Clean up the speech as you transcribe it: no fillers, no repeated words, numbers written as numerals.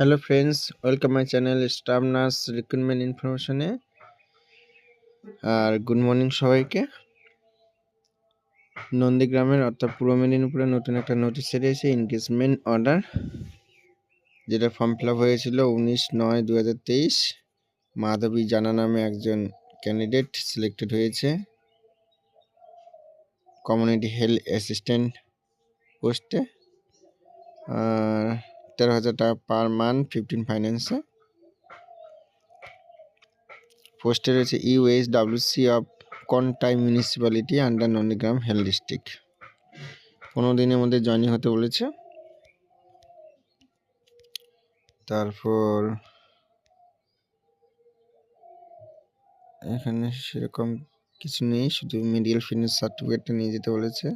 Hello friends, welcome my channel staff nurse recruitment ইনফরমেশনে। আর good morning সবাইকে। নন্দীগ্রামের অর্থাৎ পূর্ব মেদিনীপুরে নতুন একটা নোটিশ এসেছে, এনগেজমেন্ট অর্ডার, যেটা ফর্ম ফিল আপ হয়েছিল 19/9/2023। মাধবী জানা নামে একজন ক্যান্ডিডেট সিলেক্টেড হয়েছে কমিউনিটি হেলথ অ্যাসিস্ট্যান্ট পোস্টে। 13,000 টাকা পার মান্থ 15 ফাইন্যান্সে। পোস্টে রয়েছে USWC of Contai municipality under Nandigram health district. 15 দিনের মধ্যে জয়েনিং হতে বলেছে। তারপর এখানে সেরকম কিছু নেই, শুধু মেডিকেল ফিটনেস সার্টিফিকেটটা নিয়ে যেতে বলেছে।